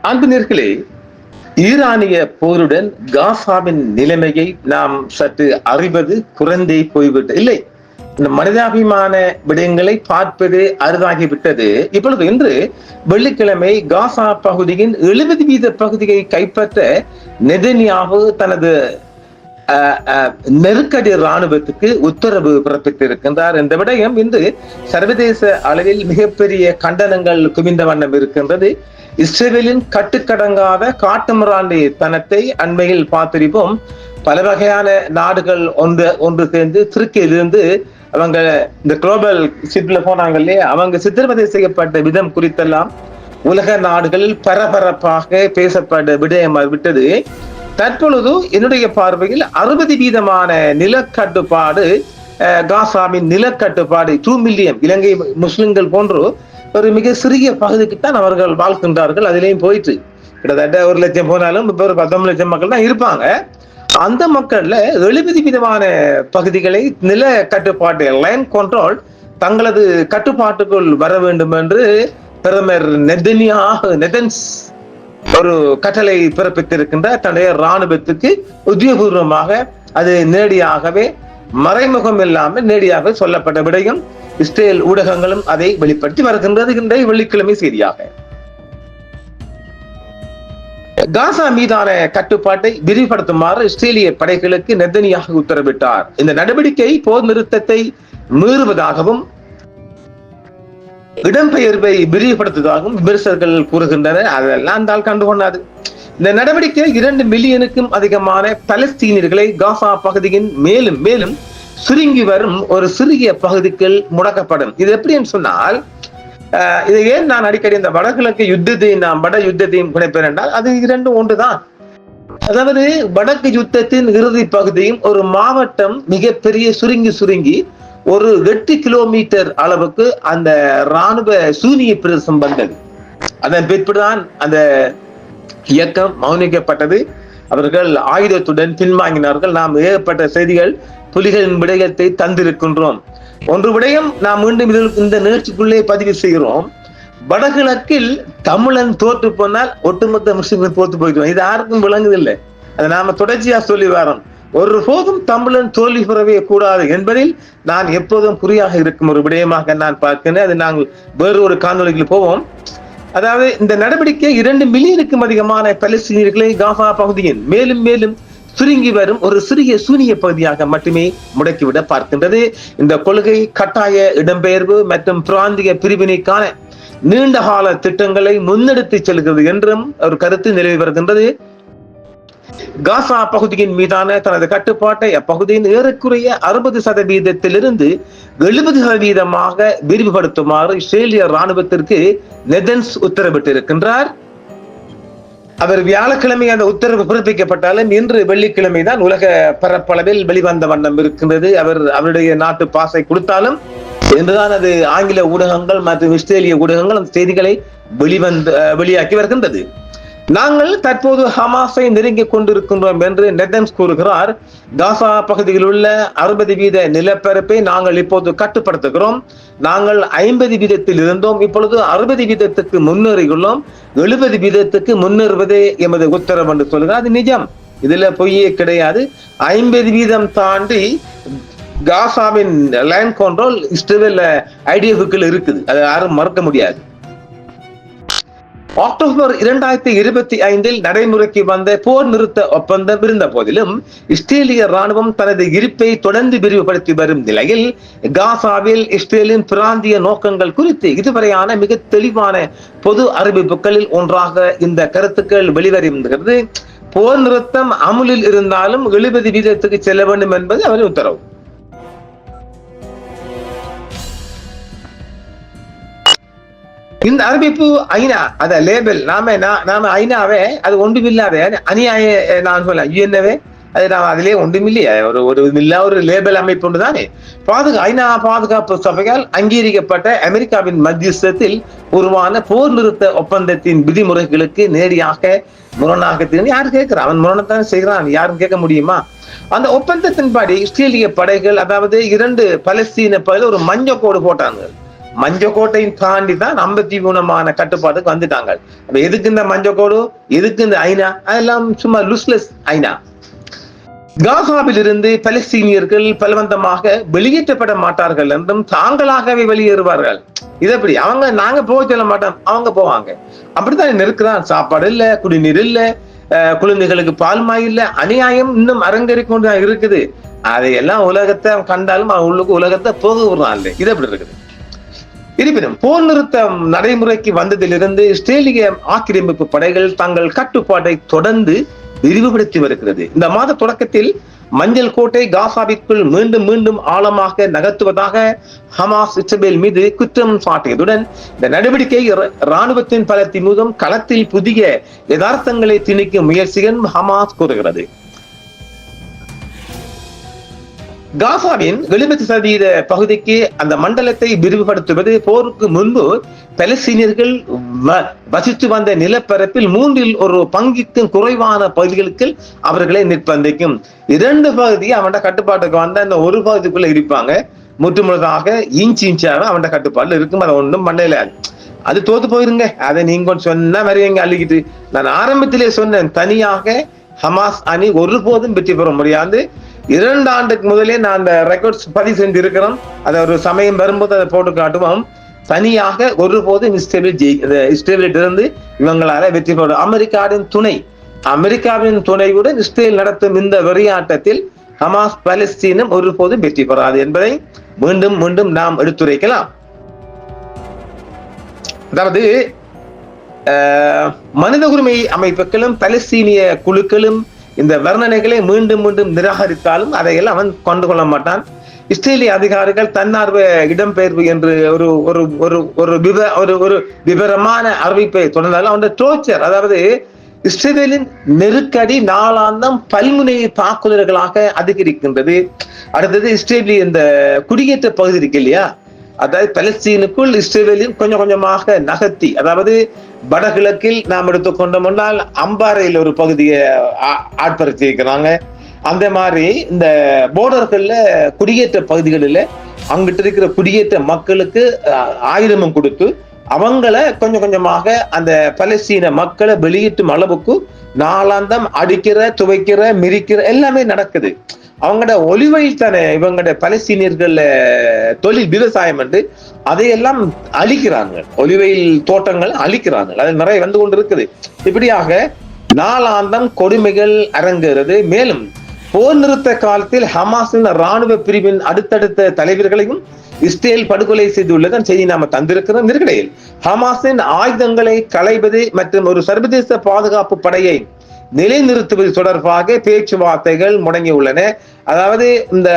அன்பினர்களே, ஈரானிய போருடன் காசாவின் நிலைமையை நாம் சற்று அறிவது குறைந்தே போய்விட்டது. இல்லை, இந்த மனிதாபிமான விடயங்களை பார்ப்பது அரிதாகிவிட்டது. இப்பொழுது இன்று வெள்ளிக்கிழமை காசா பகுதியின் 70% பகுதியை கைப்பற்ற நெதன்யாகு தனது நெருக்கடி இராணுவத்துக்கு உத்தரவு பிறப்பித்திருக்கின்றார். இந்த விடயம் இன்று சர்வதேச அளவில் மிகப்பெரிய கண்டனங்கள் குவிந்த வண்ணம் இருக்கின்றது. இஸ்ரேலின் கட்டுக்கடங்காத காட்டுமிராண்டி தனத்தை அண்மையில் பார்த்திருப்போம். பல வகையான நாடுகள் ஒன்று சேர்ந்து துருக்கியிலிருந்து அவங்க இந்த குளோபல் ஷிப்ல போனாங்க இல்லையா, அவங்க சித்திரவதை செய்யப்பட்ட விதம் குறித்தெல்லாம் உலக நாடுகளில் பரபரப்பாக பேசப்பட்ட விடயம் விட்டது. தற்பொழுது என்னுடைய பார்வையில் 60% நிலக்கட்டுப்பாடு, காசாவின் நிலக்கட்டுப்பாடு 2 மில்லியன் இலங்கை முஸ்லிம்கள் போன்று ஒரு மிக சிறிய பகுதிக்குத்தான் அவர்கள் வாழ்கின்றார்கள். அதிலேயும் போயிட்டு கிட்டத்தட்ட 1 லட்சம் போனாலும் இப்ப ஒரு 19 லட்சம் மக்கள் தான் இருப்பாங்க. அந்த மக்கள்ல 70% பகுதிகளை நில கட்டுப்பாட்டு லைன் கண்ட்ரோல் தங்களது கட்டுப்பாட்டுக்குள் வர வேண்டும் என்று பிரதமர் நெதன்ஸ் ஒரு கட்டளை பிறப்பித்திருக்கின்ற தன்னுடைய இராணுவத்துக்கு உத்தியோகபூர்வமாக அது நேரடியாகவே மறைமுகம் இல்லாமல் நேரடியாக சொல்லப்பட்ட விடயம். இஸ்ரேல் ஊடகங்களும் அதை வெளிப்படுத்தி வருகின்றது. இன்றைய வெள்ளிக்கிழமை செய்தியாக காசா மீதான கட்டுப்பாட்டை விரிவுபடுத்துமாறு இஸ்ரேலிய படைகளுக்கு நெதன்யாகு உத்தரவிட்டார். இந்த நடவடிக்கை போர் நிறுத்தத்தை மீறுவதாகவும் இடம்பெயர்வை விரிவுபடுத்துவதாகவும் விமர்சகர்கள் கூறுகின்றனர். அதெல்லாம் தால் கண்டுகொண்டாது. இந்த நடவடிக்கை 2 மில்லியனுக்கும் அதிகமான பலஸ்தீனியர்களை காசா பகுதியின் மேலும் மேலும் சுருங்கி வரும் ஒரு சிறிய பகுதிக்குள் முடக்கப்படும். இது எப்படின்னு சொன்னால், இதை ஏன் நான் அடிக்கடி இந்த வடகிழக்கு யுத்தத்தையும் நாம் வட யுத்தத்தையும் குறைப்பேன் என்றால் அது 2 ஒன்றுதான். அதாவது வடக்கு யுத்தத்தின் இறுதி பகுதியும் ஒரு மாவட்டம் மிகப்பெரிய சுருங்கி ஒரு 8 கிலோமீட்டர் அளவுக்கு அந்த இராணுவ சூனிய பிரதேசம் வந்தது. அதன் பிற்புதான் அந்த இயக்கம் மௌனிக்கப்பட்டது. அவர்கள் ஆயுதத்துடன் பின்வாங்கினார்கள். நாம் ஏகப்பட்ட செய்திகள் புலிகளின் விடயத்தை தந்திருக்கின்றோம். ஒன்று விடயம் நாம் மீண்டும் இந்த நிகழ்ச்சிக்குள்ளே பதிவு செய்கிறோம். வடகிழக்கில் தமிழன் தோற்று போனால் ஒட்டுமொத்த முஸ்லிம்கள் தோற்று போயிடுவோம். இது யாருக்கும் விளங்குதில்லை. அதை நாம தொடர்ச்சியா சொல்லி வரோம். ஒருபோதும் தமிழன் தோல்வி பெறவே கூடாது என்பதில் நான் எப்போதும் குறியாக இருக்கும் ஒரு விடயமாக நான் பார்க்கிறேன். அது நாங்கள் வேறு ஒரு காணொலியில் போவோம். அதாவது இந்த நடவடிக்கை 2 மில்லியனுக்கும் அதிகமான பலஸ்தீனியர்களை காசா பகுதியின் மேலும் மேலும் சுருங்கி வரும் ஒரு சிறிய சூனிய பகுதியாக மட்டுமே முடக்கிவிட பார்க்கின்றது. இந்த கொள்கை கட்டாய இடம்பெயர்வு மற்றும் பிராந்திய பிரிவினைக்கான நீண்டகால திட்டங்களை முன்னெடுத்து செல்கிறது என்றும் ஒரு கருத்து நிலவி வருகின்றது. காசா பகுதியின் மீதான தனது கட்டுப்பாட்டை அப்பகுதியின் ஏறக்குறைய 60% 70% விரிவுபடுத்துமாறு இஸ்ரேலிய இராணுவத்திற்கு நெதன்ஸ் உத்தரவிட்டிருக்கின்றார். அவர் வியாழக்கிழமை அந்த உத்தரவு பிறப்பிக்கப்பட்டாலும் இன்று வெள்ளிக்கிழமை தான் உலக பரப்பளவில் வெளிவந்த வண்ணம் இருக்கின்றது. அவருடைய நாட்டு பாசை கொடுத்தாலும் என்றுதான் அது ஆங்கில ஊடகங்கள் மற்றும் இஸ்ரேலிய ஊடகங்கள் அந்த செய்திகளை வெளியாக்கி வருகின்றது. நாங்கள் தற்போது ஹமாஸை நெருங்கிக் கொண்டிருக்கின்றோம் என்று நெதன்ஸ் கூறுகிறார். காசா பகுதியில் உள்ள 60% நிலப்பரப்பை நாங்கள் இப்போது கட்டுப்படுத்துகிறோம். நாங்கள் 50% இருந்தோம், இப்பொழுது 60% முன்னேறியுள்ளோம். 70% முன்னேறுவதே எமது உத்தரவு என்று சொல்கிறார். அது நிஜம், இதுல பொய்யே கிடையாது. 50% தாண்டி காசாவின் லைன் கண்ட்ரோல் இஸ்ரேல் ஐடிஎஃப்க்குள் இருக்குது. அதை யாரும் மறக்க முடியாது. அக்டோபர் 2025 நடைமுறைக்கு வந்த போர் நிறுத்த ஒப்பந்தம் இருந்த போதிலும் இஸ்ரேலிய ராணுவம் தனது இருப்பை தொடர்ந்து விரிவுபடுத்தி வரும் நிலையில் காசாவில் இஸ்ரேலின் பிராந்திய நோக்கங்கள் குறித்து இதுவரையான மிக தெளிவான பொது அறிவிப்புகளில் ஒன்றாக இந்த கருத்துக்கள் வெளிவருகின்றது. போர் நிறுத்தம் அமுலில் இருந்தாலும் 70% செல்ல வேண்டும் என்பது அவரின் உத்தரவு. இந்த அறிவிப்பு ஐநா அத லேபல் நாம ஐநாவே அது ஒன்றுமில்லாத அநியாய நான் சொல்ல யுஎன்ஏவே அது நாம் அதிலே ஒன்றுமில்லையே ஒரு லேபல் அமைப்பு ஒன்றுதானே. ஐநா பாதுகாப்பு சபையால் அங்கீகரிக்கப்பட்ட அமெரிக்காவின் மத்தியஸ்தத்தில் உருவான போர் நிறுத்த ஒப்பந்தத்தின் விதிமுறைகளுக்கு நேரடியாக முரணாக யாரு கேட்கிறான்? அவன் முரணத்தான் செய்கிறான், யாரும் கேட்க முடியுமா? அந்த ஒப்பந்தத்தின்படி இஸ்ரேலிய படைகள், அதாவது 2 பலஸ்தீன படைகள் ஒரு மஞ்சள் கோடு போட்டாங்க. மஞ்சக்கோட்டையும் தாண்டி தான் 53 கட்டுப்பாட்டுக்கு வந்துட்டாங்க. அப்ப எதுக்கு இந்த மஞ்சக்கோடு, எதுக்கு இந்த ஐநா? அதெல்லாம் சும்மா லுஸ்லெஸ் ஐநா. காசாவில் இருந்து பலஸ்தீனியர்கள் பலவந்தமாக வெளியேற்றப்பட மாட்டார்கள் என்றும் தாங்களாகவே வெளியேறுவார்கள். இது எப்படி? நாங்க போக சொல்ல மாட்டோம், அவங்க போவாங்க. அப்படித்தான் இருக்கிறான். சாப்பாடு இல்ல, குடிநீர் இல்ல, குழந்தைகளுக்கு பால்மாய் இல்ல, அநியாயம் இன்னும் அரங்கேறிக் கொண்டுதான் இருக்குது. அதையெல்லாம் உலகத்தை கண்டாலும் உள்ளுக்கு உலகத்தை போக விடுறான். இது எப்படி இருக்குது? இருப்பினும் போர் நிறுத்தம் நடைமுறைக்கு வந்ததிலிருந்து இஸ்ரேலிய ஆக்கிரமிப்பு படைகள் தங்கள் கட்டுப்பாட்டை தொடர்ந்து விரிவுபடுத்தி வருகிறது. இந்த மாத தொடக்கத்தில் மஞ்சள் கோட்டை காசாவிற்குள் மீண்டும் மீண்டும் ஆழமாக நகர்த்துவதாக ஹமாஸ் இஸ்ரேல் மீது குற்றம் சாட்டியதுடன் இந்த நடவடிக்கை இராணுவத்தின் பலத்தின் மூலம் களத்தில் புதிய யதார்த்தங்களை திணிக்கும் முயற்சிகள் ஹமாஸ் கூறுகிறது. காசாவின் 70% பகுதிக்கு அந்த மண்டலத்தை விரிவுபடுத்துவது போருக்கு முன்பு பலஸ்தீனியர்கள் வசித்து வந்த நிலப்பரப்பில் 1/3 குறைவான பகுதிகளுக்கு அவர்களை நிர்பந்திக்கும். 2 பகுதி அவன் கட்டுப்பாட்டுக்கு வந்த அந்த ஒரு பகுதிக்குள்ள இருப்பாங்க. முற்றுமுழுதாக இன்ச்சாக அவன் கட்டுப்பாடுல இருக்கும். அதை ஒன்றும் பண்ணல. அது தோத்து போயிருங்க. அதை நீங்க சொன்ன மாதிரி அள்ளிக்கிட்டு நான் ஆரம்பத்திலே சொன்னேன், தனியாக ஹமாஸ் அணி ஒருபோதும் வெற்றி பெற முடியாது. 2 ஆண்டுக்கு முதலே நான் அந்த ரெக்கார்ட்ஸ் பதிவு செஞ்சிருக்கிறோம். அதை ஒரு சமயம் வரும்போது அதை போட்டு காட்டுவோம். தனியாக ஒருபோதும் இஸ்ரேலிலிருந்து இவங்களால வெற்றி பெற அமெரிக்காவின் துணையுடன் இஸ்ரேல் நடத்தும் இந்த வெறியாட்டத்தில் ஹமாஸ் பலஸ்தீனம் ஒருபோதும் வெற்றி பெறாது என்பதை மீண்டும் மீண்டும் நாம் எடுத்துரைக்கலாம். அதாவது மனித உரிமை அமைப்புகளும் பலஸ்தீனிய குழுக்களும் இந்த வர்ணனைகளை மீண்டும் மீண்டும் நிராகரித்தாலும் அதையெல்லாம் அவன் கொண்டு கொள்ள மாட்டான். இஸ்ரேலிய அதிகாரிகள் தன்னார்வ இடம்பெயர்வு என்று ஒரு விவரமான அறிவிப்பை தொடர்ந்தாலும் அவன் டோர்ச்சர், அதாவது இஸ்ரேலின் நெருக்கடி நாளாந்தம் பல்முனை தாக்குதல்களாக அதிகரிக்கின்றது. அடுத்தது இஸ்ரேலிய இந்த குடியேற்ற பகுதி இருக்கு இல்லையா, அதாவது பலஸ்தீனுக்குள் இஸ்ரேலின் கொஞ்சம் கொஞ்சமாக நகர்த்தி, அதாவது வடகிழக்கில் நாம் எடுத்துக்கொண்ட முன்னால் அம்பாறையில் ஒரு பகுதியை ஆட்படுத்தி இருக்கிறாங்க. அந்த மாதிரி இந்த போர்டர்கள்ல குடியேற்ற பகுதிகளில் அங்கிட்டு இருக்கிற குடியேற்ற மக்களுக்கு ஆயுதமும் கொடுத்து அவங்களை கொஞ்சம் கொஞ்சமாக அந்த பலஸ்தீன மக்களை வெளியேற்றும் அளவுக்கு நாளாந்தம் அடிக்கிற, துவைக்கிற, மிரிக்கிற எல்லாமே நடக்குது. அவங்களோட ஒளிவழியில் தானே இவங்களோட பலஸ்தீனியர்கள் தொழில் விவசாயம் என்று அதையெல்லாம் அழிக்கிறாங்க. ஒளிவெயில் தோட்டங்கள் அழிக்கிறாங்க. அது நிறைய வந்து கொண்டு இருக்குது. இப்படியாக நாளாந்தம் கொடுமைகள் அரங்குகிறது. மேலும் போர் நிறுத்த காலத்தில் ஹமாஸின் ராணுவ பிரிவின் அடுத்தடுத்த தலைவர்களையும் இஸ்ரேல் படுகொலை செய்துள்ளதன் செய்தி நாம தந்திருக்கிறோம். இதற்கிடையில் ஹமாஸின் ஆயுதங்களை களைவது மற்றும் ஒரு சர்வதேச பாதுகாப்பு படையை நிலைநிறுத்துவது தொடர்பாக பேச்சுவார்த்தைகள் முடங்கியுள்ளன. அதாவது இந்த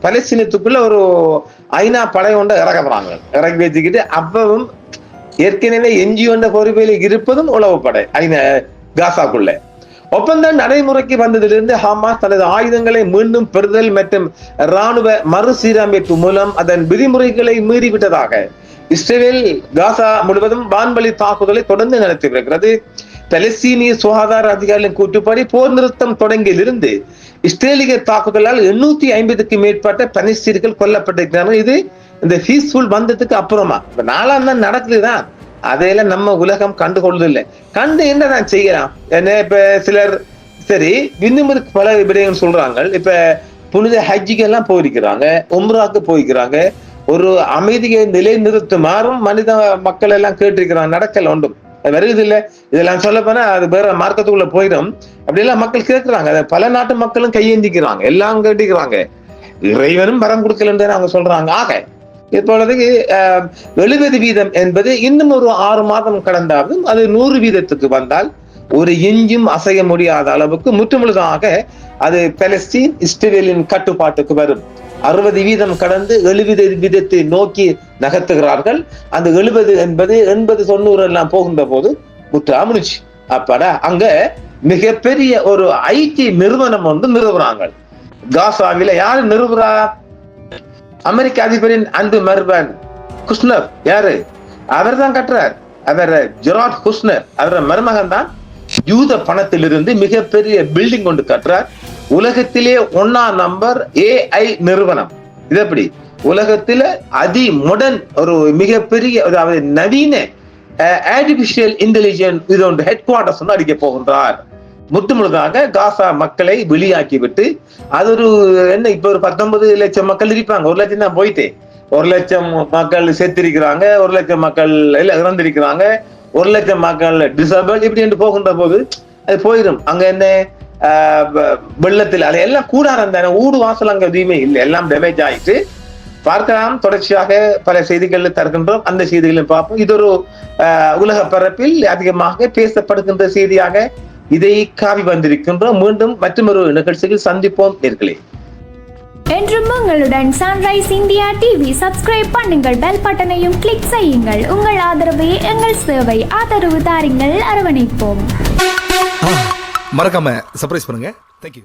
பலஸ்தீனத்துக்குள்ள ஒரு ஐநா படை ஒன்றை இறக்கி வச்சுக்கிட்டு அப்பவும் ஏற்கனவே என்ஜிஓ பொறுப்பில் இருப்பதும் உளவுப்படை காசாக்குள்ள. ஒப்பந்தம் நடைமுறைக்கு வந்ததிலிருந்து ஹமாஸ் தனது ஆயுதங்களை மீண்டும் பெறுதல் மற்றும் இராணுவ மறுசீரமைப்பு மூலம் அதன் விதிமுறைகளை மீறிவிட்டதாக இஸ்ரேல் காசா முழுவதும் வான்வழி தாக்குதலை தொடர்ந்து நடத்தி வருகிறது. பலஸ்தீனிய சுகாதார அதிகாரிகளின் கூற்றுப்படி போர் நிறுத்தம் தொடங்கியிலிருந்து இஸ்ரேலிய தாக்குதலால் 850க்கும் மேற்பட்ட பலஸ்தீனியர்கள் கொல்லப்பட்டிருக்கிறார்கள். இது இந்த பீஸ்ஃபுல் வந்ததுக்கு அப்புறமா நாலாம் தான் நடக்குதுதான். அதையெல்லாம் நம்ம உலகம் கண்டுகொள்வதில்லை. கண்டு என்னதான் செய்யலாம்? என்ன இப்ப சிலர் சரி இன்னும் பல விடயங்கள் சொல்றாங்க. இப்ப புனித ஹஜ்ஜிக்கு எல்லாம் போயிருக்கிறாங்க, உம்ராக்கு போயிருக்கிறாங்க. ஒரு அமைதியை நிலைநிறுத்துமாறும் மனித மக்கள் எல்லாம் கேட்டிருக்கிறாங்க. நடக்கல ஒன்றும் வருது இல்லை. இதெல்லாம் சொல்ல போனா அது வேற மார்க்கத்துக்குள்ள போயிடும். அப்படி எல்லாம் மக்கள் கேட்கிறாங்க. அதை பல நாட்டு மக்களும் கையேந்திக்கிறாங்க, எல்லாம் கேட்டுக்கிறாங்க. இறைவனும் வரம் கொடுக்கலன்னு அவங்க சொல்றாங்க. ஆக இப்பொழுதுக்கு 70% என்பது இன்னும் ஒரு 6 மாதம் கடந்தாவது அது 100% வந்தால் ஒரு இஞ்சும் அசைய முடியாத அளவுக்கு முற்றுமுழுதாக அது பலஸ்தீன் இஸ்ரேலின் கட்டுப்பாட்டுக்கு வரும். 60% கடந்து 70% நோக்கி நகர்த்துகிறார்கள். அந்த 70 என்பது 80-90 எல்லாம் போகின்ற போது முற்றா முடிச்சு. அப்படா அங்க மிகப்பெரிய ஒரு ஐடி நிறுவனம் வந்து நிறுவுறாங்க. காசாவில யாரு நிறுவுறா? அமெரிக்க அதிபரின் அன்பு மருமகன் குஷ்னர். யாரு? அவர் தான் கட்டுறார். அவர் ஜெராட் குஷ்னர், அவர மருமகன் தான் யூத பணத்திலிருந்து மிகப்பெரிய பில்டிங் கொண்டு கட்டுறார். உலகத்திலே 1ஆம் நம்பர் AI நிறுவனம். இது எப்படி உலகத்துல மாடர்ன் ஒரு மிகப்பெரிய அதாவது நவீன ஆர்டிபிஷியல் இன்டெலிஜென்ஸ் இதோட ஹெட் குவார்டர்ஸ் வந்து அடிக்க போகின்றார். முற்றுமுழுதாக காசா மக்களை வெளியாக்கி விட்டு அது ஒரு என்ன இப்ப ஒரு 19 லட்சம் மக்கள் இருப்பாங்க. 1 லட்சம் தான் போயிட்டு 1 லட்சம் மக்கள் செத்திருக்கிறாங்க, 1 லட்சம் மக்கள் இறந்திருக்கிறாங்க, 1 லட்சம் மக்கள் டிசபிள் இப்படி என்று போகின்ற போது அது போயிடும். அங்க என்ன வெள்ளத்தில் அது எல்லாம் கூடாரம் தானே, ஊடு வாசல் அங்க எதுவுமே இல்லை, எல்லாம் டேமேஜ் ஆயிட்டு பார்க்கலாம். தொடர்ச்சியாக பல செய்திகள் தருகின்றோம், அந்த செய்திகளையும் பார்ப்போம். இது ஒரு உலக பரப்பில் அதிகமாக பேசப்படுகின்ற செய்தியாக இதை காவி வந்திருக்கின்றோம். மீண்டும் மற்றொரு நிகழ்ச்சியில் சந்திப்போம் நேர்களே. என்றும் உங்களுடன் சன்ரைஸ் இந்தியா டிவி சப்ஸ்கிரைப் பண்ணுங்கள், பெல் பட்டனையும் கிளிக் செய்யுங்கள். உங்கள் ஆதரவே எங்கள் சேவை, ஆதரவு தாருங்கள், அரவணைப்போம். மறக்காம சர்ப்ரைஸ் பண்ணுங்க. தேங்க்யூ.